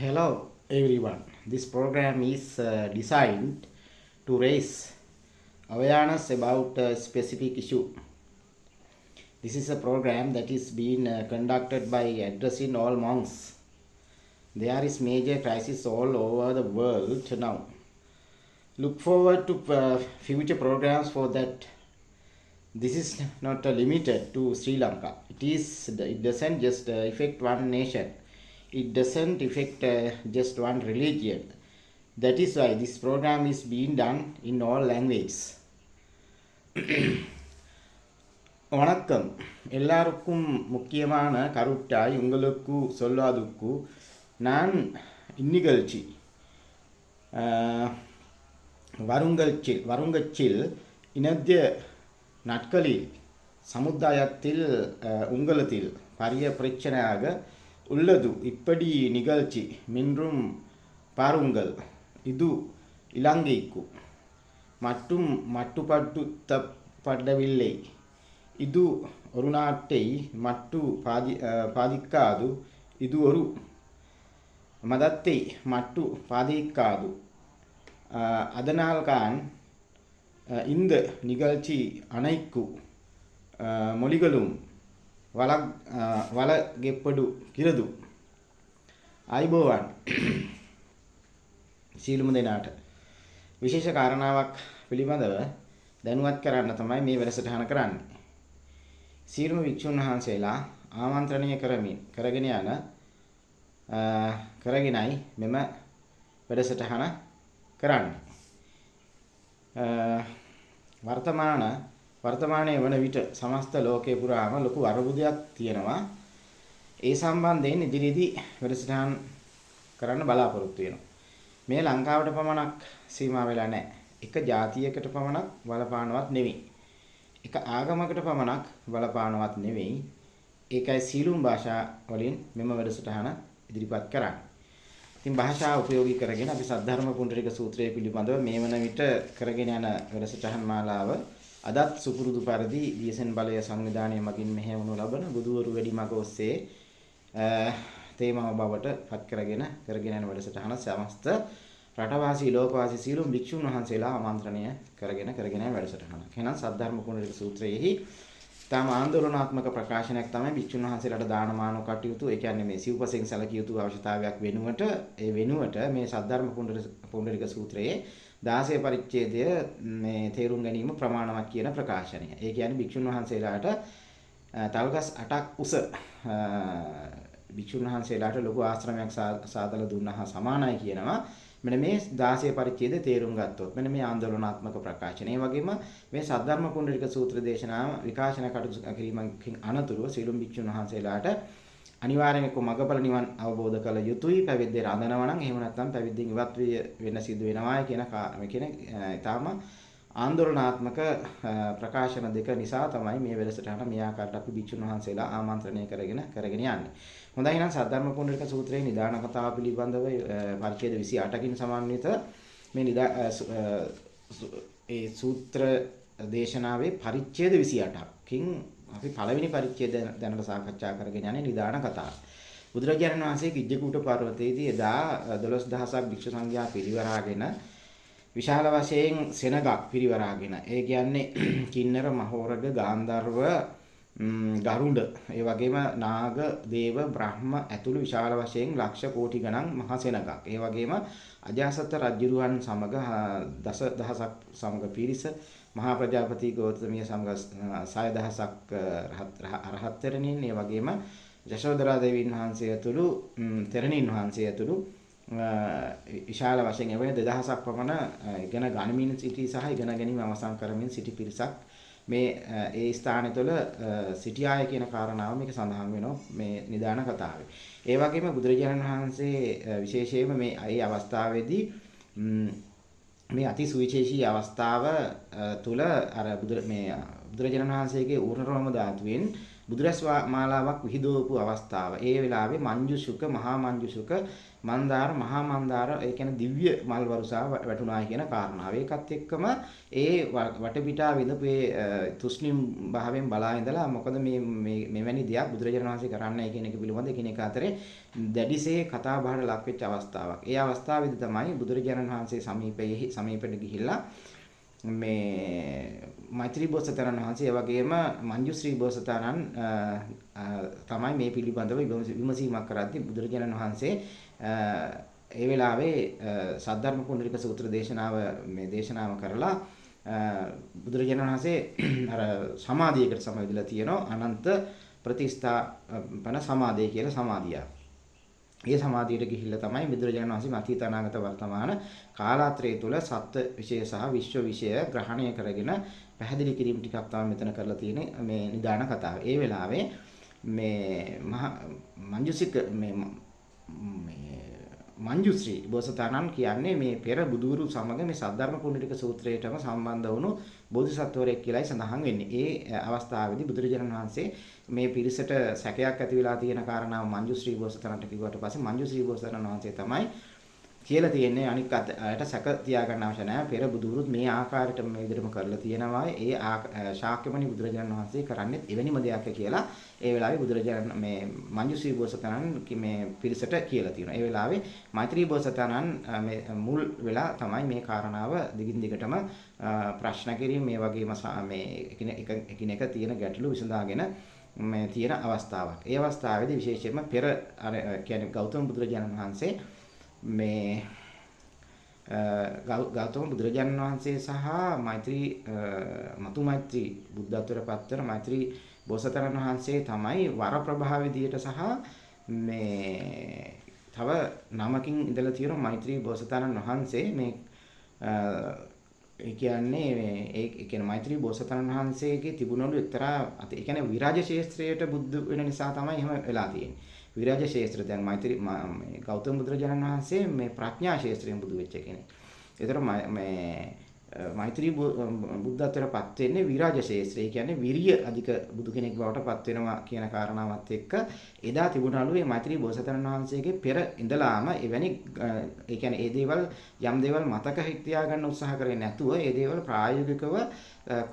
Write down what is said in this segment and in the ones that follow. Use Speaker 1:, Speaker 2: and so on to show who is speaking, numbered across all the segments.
Speaker 1: Hello everyone. This program is designed to raise awareness about a specific issue. This is a program that is being conducted by addressing all monks. There is major crisis all over the world now. Look forward to future programs for that. This is not limited to Sri Lanka. It doesn't just affect one nation. It doesn't affect just one religion. That is why this program is being done in all languages. வணக்கம் எல்லாருக்கும் முக்கியமான கருத்தாய் உங்களுக்கு சொல்வதற்கு நான் இந்நிகழ்ச்சி வருங்கச்சில் இனத்திய நாட்களில் சமுதாயத்தில் உங்களத்தில் பரிய பிரச்சனையாக உள்ளது இப்படி நிகழ்ச்சி மீண்டும் பாருங்கள் இது இலங்கைக்கு மட்டும் மட்டுப்படுத்தப்படவில்லை இது ஒரு நாட்டை பாதிக்காது இது ஒரு மதத்தை பாதிக்காது அதனால்தான் இந்த நிகழ்ச்சி அனைத்து மொழிகளும் වලගෙප්පඩු අයිබෝවන් සීලුම දෙනාට විශේෂ කාරණාවක් පිළිබඳව දැනුවත් කරන්න තමයි මේ වැඩසටහන කරන්නේ. සීලුම වික්ෂුන් වහන්සේලා ආමන්ත්‍රණය කරගෙනයි මෙම වැඩසටහන කරන්නේ. වර්තමානයේ වන විට සමස්ත ලෝකේ පුරාම ලොකු අරුබුදයක් තියෙනවා. ඒ සම්බන්ධයෙන් ඉදිරියේදී වැඩසටහන් කරන්න බලාපොරොත්තු වෙනවා. මේ ලංකාවට පමණක් සීමා වෙලා නැහැ. එක ජාතියකට පමණක් බලපානවත් නෙවෙයි. එක ආගමකට පමණක් බලපානවත් නෙවෙයි. ඒකයි සීලුම් භාෂා වලින් මෙම වැඩසටහන ඉදිරිපත් කරන්නේ. ඉතින් භාෂාව උපයෝගී කරගෙන අපි සද්ධර්ම පුණ්ඩරික සූත්‍රය පිළිබඳව මේ වන විට කරගෙන යන වැඩසටහන් මාලාව අදත් සුපුරුදු පරිදි දියසෙන් බලය සංවිධානයේ මගින් මෙහෙයවනු ලබන බුදුවරු වැඩිමග ඔස්සේ තේමාව බවට පත් කරගෙන යන වැඩසටහන සමස්ත රටවාසී ලෝකවාසී සීලුම් භික්ෂුන් වහන්සේලා ආමන්ත්‍රණය කරගෙන යන වැඩසටහනක්. එහෙනම් සද්ධර්ම පුණ්ඩරික සූත්‍රයේහි තම ආందోලනාත්මක ප්‍රකාශනයක් තමයි භික්ෂුන් වහන්සේලාට දානමාන කටයුතු ඒ කියන්නේ මේ සිව්පසෙන් සැලකිය යුතු අවශ්‍යතාවයක් වෙනුවට මේ සද්ධර්ම පුණ්ඩරික සූත්‍රයේ 16 පරිච්ඡේදය මේ තේරුම් ගැනීම ප්‍රමාණවත් කියන ප්‍රකාශනය. ඒ කියන්නේ භික්ෂුන් වහන්සේලාට තල්ගස් 8ක් උස භික්ෂුන් වහන්සේලාට ලොකු ආශ්‍රමයක් සාදලා දුන්නා සමානයි කියනවා. මෙන්න මේ 16 පරිච්ඡේදය තේරුම් ගත්තොත් මෙන්න මේ ආందోලනාත්මක ප්‍රකාශනය. ඒ වගේම මේ සද්ධර්ම පුණ්ඩරික සූත්‍ර දේශනාව විකාශන කටයුතු කිරීමකින් අනතුරුව සීලුම් භික්ෂුන් වහන්සේලාට අනිවාර්යයෙන්ම මගපල නිවන් අවබෝධ කළ යුතුයි. පැවිද්දේ රඳනවා නම් එහෙම නැත්නම් පැවිද්දෙන් ඉවත් වෙන්න සිදු වෙනවා කියන ඊටාම ආందోලනාත්මක ප්‍රකාශන දෙක නිසා තමයි මේ වැඩසටහන මේ ආකාරයට අපි භික්ෂුන් වහන්සේලා ආමන්ත්‍රණය කරගෙන යන්නේ. හොඳයි එහෙනම් සද්ධර්ම පුණ්ඩරික සූත්‍රයේ නිදාන කතාව පිළිබඳව පරිච්ඡේද 28කින් සමන්විත මේ ඒ සූත්‍ර දේශනාවේ පරිච්ඡේද 28කින් අපි පළවෙනි පරිච්ඡේදය දැනට සාකච්ඡා කරගෙන යන්නේ නිදාන කතාව. බුදුරජාණන් වහන්සේ කිජ්ජකූට පර්වතයේදී එදා 12000ක් භික්ෂු සංඝයා පිරිවරාගෙන විශාල වශයෙන් සෙනගක් පිරිවරාගෙන ඒ කියන්නේ කින්නර මහෝරග ගාන්ධර්ව ගරුඩ ඒ වගේම නාග දේව බ්‍රහ්ම ඇතුළු විශාල වශයෙන් ලක්ෂ කෝටි ගණන් මහ සෙනගක්. ඒ වගේම අජාසත් රජුරුවන් සමග දසදහසක් සමග පිරිස මහා ප්‍රජාපති ගෞතමිය සමග 6000ක් අරහත් තෙරණින් ඒ වගේම යශෝදරා දේවීන් වහන්සේ ඇතුළු තෙරණින් වහන්සේ ඇතුළු විශාල වශයෙන් එවැනි 2000ක් පමණ ඉගෙන ගනිමින් සිටි සහ ඉගෙන ගැනීම අවසන් කරමින් සිටි පිරිසක් මේ ඒ ස්ථානය තුළ සිටියාය කියන කාරණාව මේක සඳහන් වෙනවා මේ නිදාන කතාවේ. ඒ වගේම බුදුරජාණන් වහන්සේ විශේෂයෙන්ම මේ අවස්ථාවේදී මේ අති සුවිශේෂී අවස්ථාව තුල අර බුදුරජාණන් වහන්සේගේ ඌර්ණරෝම ධාතුවෙන් බුදුරැස් මාලාවක් විහිදුවපු අවස්ථාව. ඒ වෙලාවේ මංජුසුක, මහා මංජුසුක, මන්දාර, මහා මන්දාර ඒ කියන්නේ දිව්‍ය මල් වරුසාව වැටුණා කියන කාරණාව. ඒකත් එක්කම ඒ වටපිටා විඳපු ඒ තුෂ්ණිම් භාවයෙන් බලා ඉඳලා මොකද මෙවැනි දෙයක් බුදුරජාණන් වහන්සේ කරන්නයි කියන එක පිළිබඳ එකිනෙක අතරේ දැඩිසේ කතා බහට ලක් වෙච්ච අවස්ථාවක්. ඒ අවස්ථාවේදී තමයි බුදුරජාණන් වහන්සේ සමීපෙට ගිහිල්ලා මේ මෛත්‍රී බෝසතාණන් වහන්සේ ඒ වගේම මංජුශ්‍රී බෝසතාණන් තමයි මේ පිළිබඳව විමසීමක් කරද්දී බුදුරජාණන් වහන්සේ ඒ වෙලාවේ සද්ධර්ම කුණ්ඩලික සූත්‍ර දේශනාව කරලා බුදුරජාණන් වහන්සේ අර සමාධියකට සමවැදිලා තියෙනවා අනන්ත ප්‍රතිස්ථාපන සමාධිය කියලා සමාධිය. ඒ සමාධියට ගිහිල්ලා තමයි බුදුරජාණන් වහන්සේ අතීත අනාගත වර්තමාන කාලාත්‍රය තුල සත්ත්ව විශේෂ සහ විශ්ව විශේෂ ග්‍රහණය කරගෙන පැහැදිලි කිරීම ටිකක් තමයි මෙතන කරලා තියෙන්නේ මේ නිදාන කතාව. ඒ වෙලාවේ මේ මංජුසික මේ මංජුශ්‍රී බෝසතාණන් කියන්නේ මේ පෙර බුදුරු සමග මේ සද්ධර්ම කුණ්ඩලික සූත්‍රයටම සම්බන්ධ වුණු බෝධිසත්වරයෙක් කියලායි සඳහන් වෙන්නේ. ඒ අවස්ථාවේදී බුදුරජාණන් වහන්සේ මේ පිරිසට සැකයක් ඇති වෙලා තියෙන කාරණාව මංජුශ්‍රී බෝසතාණන්ට කිව්වට පස්සේ මංජුශ්‍රී බෝසතාණන් වහන්සේ තමයි කියලා තියෙන්නේ අනික් අයට සැක තියාගන්න අවශ්‍ය නැහැ. පෙර බුදුරුත් මේ ආකාරයට මේ විදිහටම කරලා තියෙනවා. ඒ ශාක්‍යමණි බුදුරජාණන් වහන්සේ කරන්නේ එවැනිම දෙයක් කියලා ඒ වෙලාවේ බුදුරජාණන් මේ මංජුශ්‍රී බෝසතාණන් මේ පිරිසට කියලා තියෙනවා. ඒ වෙලාවේ මෛත්‍රී බෝසතාණන් මේ මුල් වෙලා තමයි මේ කාරණාව දිගින් දිගටම ප්‍රශ්න කිරීම මේ වගේම මේ එකිනෙක තියෙන ගැටලු විසඳාගෙන මේ තියෙන අවස්ථාවක්. ඒ අවස්ථාවේදී විශේෂයෙන්ම පෙර කියන්නේ ගෞතම බුදුරජාණන් වහන්සේ මේ ගෞතම බුදුරජාණන් වහන්සේ සහ මෛත්‍රී මතු මෛත්‍රී බුද්ධත්වයට පත්වන මෛත්‍රී බෝසතාණන් වහන්සේ තමයි වර ප්‍රභාව විදියට සහ මේ තව නමකින් ඉඳලා තියෙන මෛත්‍රී බෝසතාණන් වහන්සේ මේ ඒ කියන්නේ මෛත්‍රී බෝසතාණන් වහන්සේගේ තිබුණලු එක්තරා ඒ කියන්නේ විරාජ ශේත්‍රයට බුද්ධ වෙන නිසා තමයි එහෙම වෙලා තියෙන්නේ. විරාජ ශේත්‍ර දැන් මෛත්‍රී ගෞතම බුදුරජාණන් වහන්සේ මේ ප්‍රඥා ශේත්‍රයෙන් බුදු වෙච්ච කෙනෙක්. ඒතර මේ මෛත්‍රී බුද්ධත්වයට පත් වෙන්නේ විරාජ ශේත්‍රය. ඒ කියන්නේ විරිය අධික බුදු කෙනෙක් බවට පත් වෙනවා කියන කාරණාවත් එක්ක එදා තිබුණලු මේ මෛත්‍රී බෝසතාණන් වහන්සේගේ පෙර ඉඳලාම එවැනි ඒ කියන්නේ ඒ දේවල් යම් දේවල් මතක හිටියා ගන්න උත්සාහ කරන්නේ නැතුව ඒ දේවල් ප්‍රායෝගිකව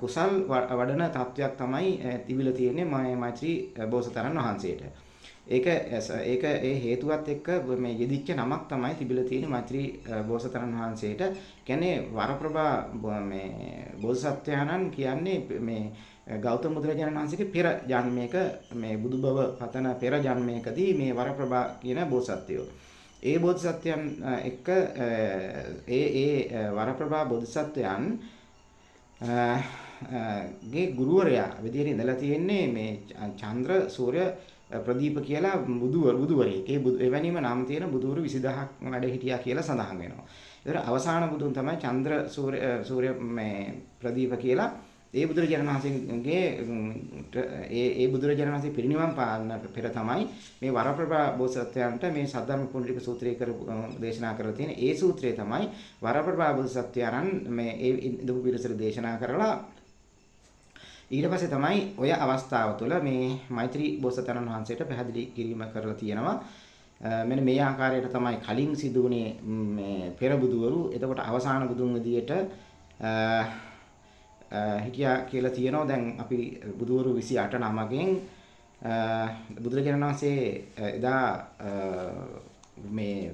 Speaker 1: කුසල් වඩන තත්වයක් තමයි තිබිලා තියෙන්නේ මෛත්‍රී බෝසතාණන් වහන්සේට. ඒක ඒ හේතුවත් එක්ක මේ යෙදිච්ච නමක් තමයි තිබිලා තියෙන්නේ මෛත්‍රී බෝසතාණන් වහන්සේට. කියන්නේ වරප්‍රභා මේ බෝසත්ත්වයන්න් කියන්නේ මේ ගෞතම බුදුරජාණන් වහන්සේගේ පෙර ජන්මයක මේ බුදුබව පතන පෙර ජන්මයකදී මේ වරප්‍රභා කියන බෝසත්ත්වයෝ. ඒ බෝධිසත්වයන් එක්ක ඒ වරප්‍රභා බෝධිසත්වයන් ගේ ගුරුවරයා විදිහට ඉඳලා තියෙන්නේ මේ චන්ද්‍ර සූර්ය ප්‍රදීප කියලා බුදුවරයෙක්. එවැනිම නම් තියෙන බුදුවරු 20000ක් වැඩ හිටියා කියලා සඳහන් වෙනවා. ඒතර අවසාන බුදුන් තමයි චන්ද්‍ර සූර්ය මේ ප්‍රදීප කියලා. ඒ බුදුරජාණන් වහන්සේගේ ඒ බුදුරජාණන් වහන්සේ පිරිනිවන් පාන පෙර තමයි මේ වරප්‍රභා බෝසත්වයන්ට මේ සද්ධර්ම කුණ්ඩලික සූත්‍රය දේශනා කරලා තියෙන. ඒ සූත්‍රය තමයි වරප්‍රභා බෝසත්වයන්න් මේ ඒ ඉදපු පිරිසට දේශනා කරලා ඊට පස්සේ තමයි ඔය අවස්ථාව තුළ මේ මෛත්‍රී බෝසතාණන් වහන්සේට පැහැදිලි කිරීම කරලා තියෙනවා. මෙන්න මේ ආකාරයට තමයි කලින් සිදුුනේ මේ පෙර බුදුවරු. එතකොට අවසාන බුදුන් විදියට හිටියා කියලා තියෙනවා. දැන් අපි බුදුවරු 28 නමකින් බුදුරජාණන් වහන්සේ එදා මේ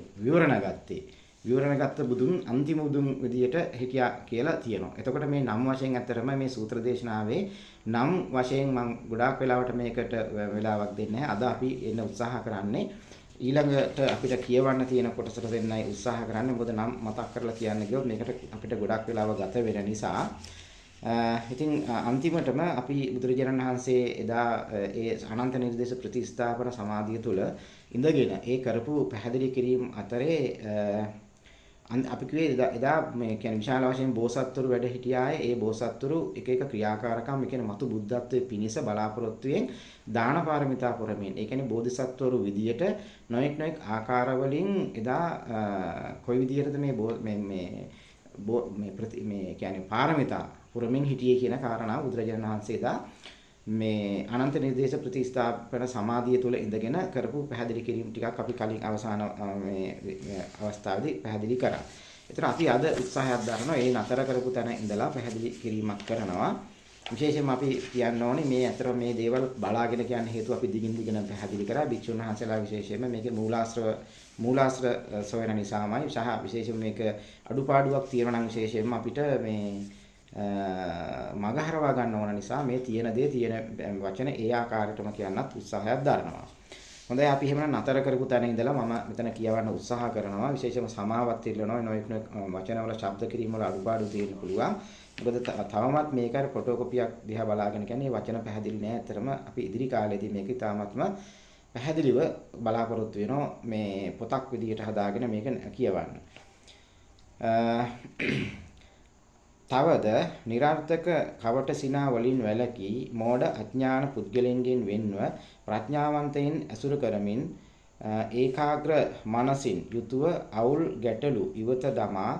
Speaker 1: විවරණ ගත්ත බුදුන් අන්තිම බුදුන් විදියට හිටියා කියලා තියෙනවා. එතකොට මේ නම් වශයෙන් ඇත්තරම මේ සූත්‍ර දේශනාවේ නම් වශයෙන් මම ගොඩාක් වෙලාවට මේකට වෙලාවක් දෙන්නේ නැහැ. අද අපි එන්න උත්සාහ කරන්නේ ඊළඟට අපිට කියවන්න තියෙන කොටසට දෙන්නයි උත්සාහ කරන්නේ. මොකද නම් මතක් කරලා කියන්න ගියොත් මේකට අපිට ගොඩක් වෙලාව ගත වෙන නිසා. ඉතින් අන්තිමටම අපි බුදුරජාණන් වහන්සේ එදා ඒ අනන්ත නිර්දේශ ප්‍රතිස්ථාපන සමාධිය තුළ ඉඳගෙන ඒ කරපු පැහැදිලි කිරීම අතරේ අපි කිව්වේ එදා මේ කියන්නේ විශාල වශයෙන් බෝසත්තුරු වැඩ හිටියායේ ඒ බෝසත්තුරු එක එක ක්‍රියාකාරකම් ඒ කියන්නේ මතු බුද්ධත්වයේ පිනිස බලාපොරොත්තුෙන් දාන පාරමිතා පුරමින් ඒ කියන්නේ බෝධිසත්වරු විදියට නොඑක් ආකාරවලින් එදා කොයි විදියටද මේ කියන්නේ පාරමිතා පුරමින් හිටියේ කියන කාරණාව බුදුරජාණන් වහන්සේ එදා මේ අනන්ත නිර්දේශ ප්‍රතිස්ථාපන සමාධිය තුළ ඉඳගෙන කරපු පැහැදිලි කිරීම ටිකක් අපි කලින් අවසාන මේ අවස්ථාවේදී පැහැදිලි කරා. ඒතර අපි අද උත්සාහයක් දරනවා මේ නතර කරපු තැන ඉඳලා පැහැදිලි කිරීමක් කරනවා. විශේෂයෙන්ම අපි කියන්න ඕනේ මේ අතර මේ දේවල් බලාගෙන කියන්න හේතුව අපි දිගින් දිගට පැහැදිලි කරා. භික්ෂුන් වහන්සේලා විශේෂයෙන්ම මේකේ මූලාශ්‍ර සොයන නිසාමයි සහ විශේෂයෙන්ම මේක අඩුපාඩුවක් තියෙනවා නම් විශේෂයෙන්ම අපිට මේ මගහරවා ගන්න ඕන නිසා මේ තියෙන දේ තියෙන වචන ඒ ආකාරයටම කියන්නත් උත්සාහයක් දරනවා. හොඳයි අපි එහෙමනම් නතර කරපු තැන ඉඳලා මම මෙතන කියවන්න උත්සාහ කරනවා. විශේෂයෙන්ම සමාවත් ඉල්ලනවා. නොයෙක් වචනවල ශබ්ද කිරීම වල අඩුපාඩු තියෙන්න පුළුවන්. මොකද තවමත් මේක අර ෆොටෝකොපියක් දිහා බලාගෙන කියන්නේ වචන පැහැදිලි නෑ. ඇත්තටම අපි ඉදිරි කාලේදී මේක ඉතාමත්ම පැහැදිලිව බලාපොරොත්තු වෙනවා මේ පොතක් විදිහට හදාගෙන මේක කියවන්න. තවද નિરර්ථක කවට සිනා වලින් වැළකී මෝඩ අඥාන පුද්ගලයන්ගෙන් වෙන්ව ප්‍රඥාවන්තයින් ඇසුරු කරමින් ඒකාග්‍ර මනසින් යුතුව අවුල් ගැටලු ඉවත දමා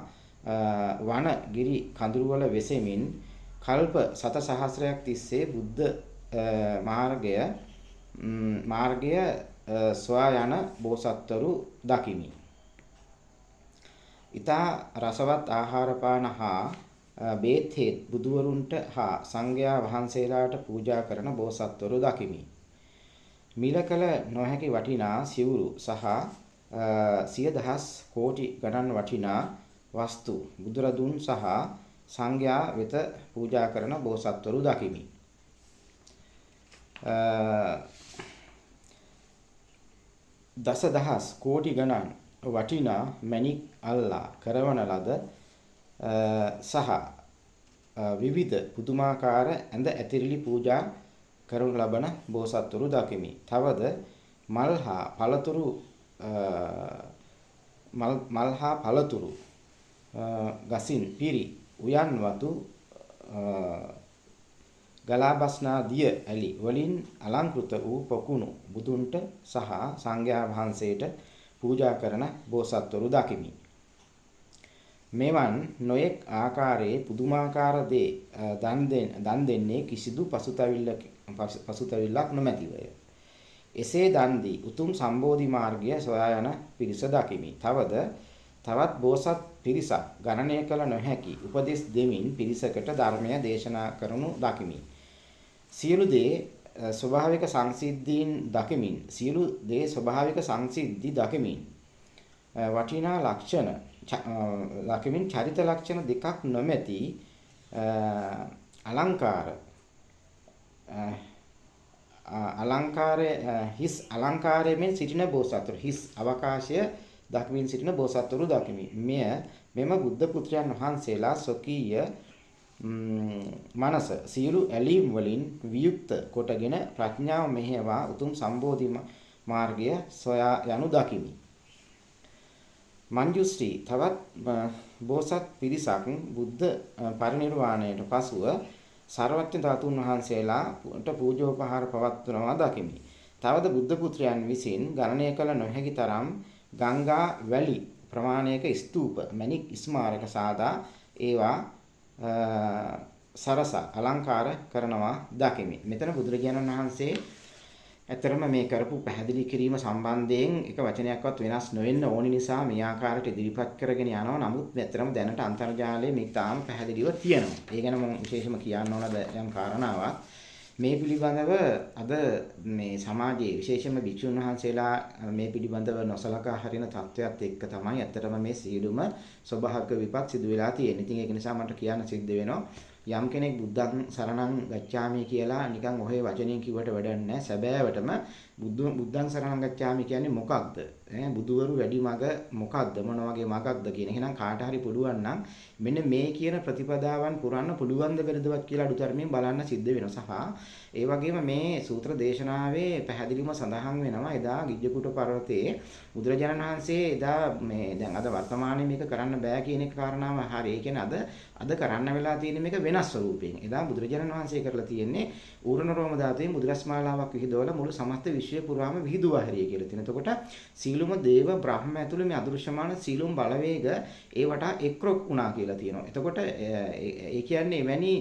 Speaker 1: වන ගිරි කඳුළු වල වෙසෙමින් කල්ප සත සහස්‍රයක් තිස්සේ බුද්ධ මාර්ගය සොයා යන බෝසත්වරු දකිමි. ඊතා රසවත් ආහාර පාන හා බේත් හේත් බුදුවරුන්ට හා සංඝයා වහන්සේලාට පූජා කරන බෝසත්වරු දකිමි. මිලකල නොහැකි වටිනා සිවුරු සහ සිය දහස් කෝටි ගණන් වටිනා වස්තු බුදුරදුන් සහ සංඝයා වෙත පූජා කරන බෝසත්වරු දකිමි. දසදහස් කෝටි ගණන් වටිනා මණික් අල්ලා කරවන ලද සහ විවිධ පුදුමාකාර ඇඳ ඇතිරිලි පූජා කරනු ලබන බෝසත්වරු දකිමි. තවද මල් හා පළතුරු ගසින් පිරි උයන් වතු ගලාබස්නා දිය ඇලි වලින් අලංකෘත වූ පොකුණු බුදුන්ට සහ සංඝයා වහන්සේට පූජා කරන බෝසත්වරු දකිමි. මෙවන් නොයෙක් ආකාරයේ පුදුමාකාර දේ දන් දෙන්නේ කිසිදු පසුතැවිල්ලක් නොමැතිවය. එසේ දන් දී උතුම් සම්බෝධි මාර්ගය සොයා යන පිරිස දකිමි. තවත් බෝසත් පිරිසක් ගණනය කළ නොහැකි උපදෙස් දෙමින් පිරිසකට ධර්මය දේශනා කරනු දකිමි. සියලු දේ ස්වභාවික සංසිද්ධි දකිමින් වටිනා ලක්ෂණ ලකිමින් චරිත ලක්ෂණ දෙකක් නොමැති හිස් අලංකාරයෙන් සිටින බෝසත්වරු හිස් අවකාශය දක්මින් සිටින බෝසත්වරු දකිමි. මෙම බුද්ධ පුත්‍රයන් වහන්සේලා ස්වකීය මනස සියලු ඇලීම් වලින් වියුක්ත කොටගෙන ප්‍රඥාව මෙහෙවා උතුම් සම්බෝධි මාර්ගය සොයා යනු දකිමි. මංජුශ්‍රී තවත් බෝසත් පිරිසක් බුද්ධ පරිනිර්වාණයට පසුව සර්වඥ ධාතුන් වහන්සේලාට පූජෝපහාර පවත්වනවා දකිමි. තවද බුද්ධ පුත්‍රයන් විසින් ගණනය කළ නොහැකි තරම් ගංගා වැලි ප්‍රමාණයක ස්තූප මණික් ස්මාරක සාදා ඒවා සරස අලංකාර කරනවා දකිමි. මෙතන බුදුරජාණන් වහන්සේ ඇත්තරම මේ කරපු පැහැදිලි කිරීම සම්බන්ධයෙන් එක වචනයක්වත් වෙනස් නොවෙන්න ඕනි නිසා මේ ආකාරයට ඉදිරිපත් කරගෙන යනවා. නමුත් ඇත්තරම දැනට අන්තර්ජාලයේ මේක තාම පැහැදිලිව තියෙනවා. ඒ ගැන මම විශේෂම කියන්න ඕන යම් කාරණාවක්. මේ පිළිබඳව අද මේ සමාජයේ විශේෂයෙන්ම භික්ෂුන් වහන්සේලා මේ පිළිබඳව නොසලකා හරින තත්ත්වයක් එක්ක තමයි ඇත්තටම මේ සියලුම ස්වභාවික විපත් සිදු වෙලා තියෙන්නේ. ඉතින් ඒක නිසා මට කියන්න සිද්ධ වෙනවා යම් කෙනෙක් බුද්ධං සරණං ගච්ඡාමි කියලා නිකන් ඔහේ වචනෙන් කිව්වට වැඩක් නැහැ. සැබෑවටම බුද්ධං සරණං ගච්ඡාමි කියන්නේ මොකක්ද? බුදුවරු වැඩි මඟ මොකක්ද? මොන වගේ මඟක්ද කියන. එහෙනම් කාට හරි පුළුවන් නම් මෙන්න මේ කියන ප්‍රතිපදාවන් පුරන්න පුළුවන් ද බැරිදවත් කියලා අඩුතරමින් බලන්න සිද්ධ වෙනවා. සහ ඒ වගේම මේ සූත්‍ර දේශනාවේ පැහැදිලිවම සඳහන් වෙනවා එදා ගිජ්ජකූට පර්වතයේ බුදුරජාණන් වහන්සේ එදා මේ දැන් අද වර්තමානයේ මේක කරන්න බෑ කියන එක කාරණාව හරි. ඒ කියන්නේ අද කරන්න වෙලා තියෙන මේක වෙනස් ස්වරූපයෙන්. එදා බුදුරජාණන් වහන්සේ කරලා තියෙන්නේ ඌරණ රෝම ධාතුවේ මුද්‍රස්මාලාවක් විහිදවලා මුළු සමස්ත විශ්වය පුරාම විහිදුවා හැරිය කියලා තියෙන. එතකොට සීලුම දේව බ්‍රහ්ම ඇතුළේ මේ අදෘශ්‍යමාන සීලුම් බලවේග ඒ වටා එක්රොක් වුණා කියලා තියෙනවා. එතකොට ඒ කියන්නේ එවැනි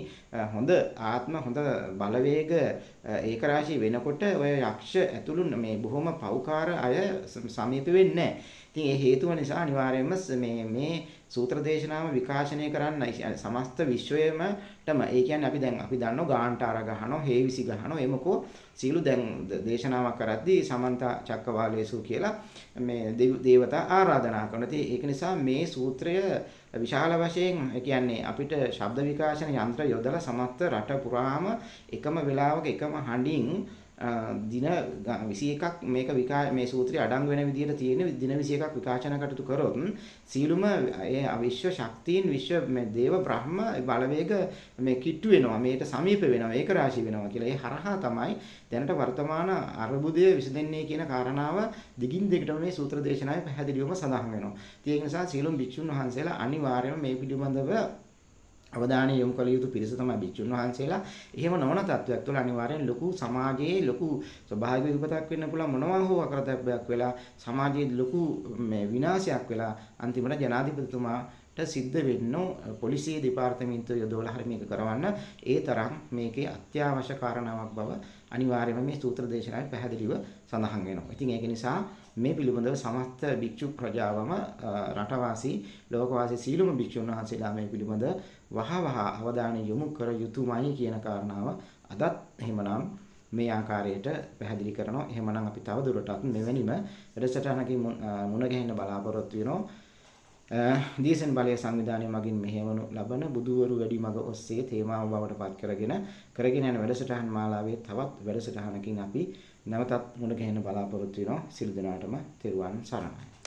Speaker 1: හොඳ ආත්ම හොඳ බලවේග ඒකරාශී වෙනකොට ඔය යක්ෂ ඇතුළු මේ බොහොම පෞකාර අය සමීප වෙන්නේ නැහැ. ඉතින් ඒ හේතුව නිසා අනිවාර්යයෙන්ම මේ සූත්‍ර දේශනාව විකාශනය කරන්න සමස්ත විශ්වයේමටම ඒ කියන්නේ අපි දන්නවා ගාන්ටාර ගහනවා හේවිසි ගහනවා එමකෝ සීලු දැන් දේශනාවක් කරද්දී සමන්ත චක්කවාලේසු කියලා මේ දේවතා ආරාධනා කරනවා. ඉතින් ඒක නිසා මේ සූත්‍රය විශාල වශයෙන් ඒ කියන්නේ අපිට ශබ්ද විකාශන යන්ත්‍ර යොදලා සමස්ත රට පුරාම එකම වෙලාවක එකම හඬින් දින 21ක් මේක මේ සූත්‍රය අඩංගු වෙන විදිහට තියෙන දින 21ක් විකාශන කටයුතු කරොත් සීලුම ඒ අවිශ්ව ශක්තියින් විශ්ව මේ දේව බ්‍රහ්ම බලවේග මේ කිට්ටු වෙනවා මේකට සමීප වෙනවා ඒක රාශි වෙනවා කියලා. ඒ හරහා තමයි දැනට වර්තමාන අර්බුදය විසඳෙන්නේ කියන කාරණාව දිගින් දිගටම මේ සූත්‍ර දේශනාවේ පැහැදිලිවම සඳහන් වෙනවා. ඒක නිසා සීලුම් භික්ෂුන් වහන්සේලා අනිවාර්යයෙන්ම මේ පිළිබඳව අවධානය යොමු කළ යුතු පිරිස තමයි භික්ෂුන් වහන්සේලා. එහෙම නොවන තත්වයක් තුළ අනිවාර්යෙන් ලොකු සමාජයේ ලොකු ස්වභාවික විපතක් වෙන්න පුළුවන් මොනවා හෝ අකරතැබ්බයක් වෙලා සමාජයේ ලොකු මේ විනාශයක් වෙලා අන්තිමට ජනාධිපතිතුමාට සිද්ධ වෙන්න පොලිසිය දෙපාර්තමේන්තුව යොදවලා හරි මේක කරවන්න ඒ තරම් මේකේ අත්‍යවශ්‍ය කාරණාවක් බව අනිවාර්යයෙන්ම මේ සූත්‍ර දේශනාවේ පැහැදිලිව සඳහන් වෙනවා. ඉතින් ඒක නිසා මේ පිළිබඳව සමස්ත භික්ෂු ප්‍රජාවම රටවාසී ලෝකවාසී සීලුම භික්ෂුන් වහන්සේලා මේ පිළිබඳ වහවහ අවධානය යොමු කර යුතුමයි කියන කාරණාව අදත් එහෙමනම් මේ ආකාරයට පැහැදිලි කරනවා. එහෙමනම් අපි තව දුරටත් මෙවැනිම වැඩසටහනකින් මුණ ගැහෙන්න බලාපොරොත්තු වෙනවා. දීසන් බලය සංවිධානය මගින් මෙහෙවනු ලබන බුදුවරු වැඩි මඟ ඔස්සේ තේමාව බවට පත් කරගෙන යන වැඩසටහන් මාලාවේ තවත් වැඩසටහනකින් අපි නැවතත් මුණ ගැහෙන්න බලාපොරොත්තු වෙනවා. සියලු දෙනාටම තෙරුවන් සරණයි.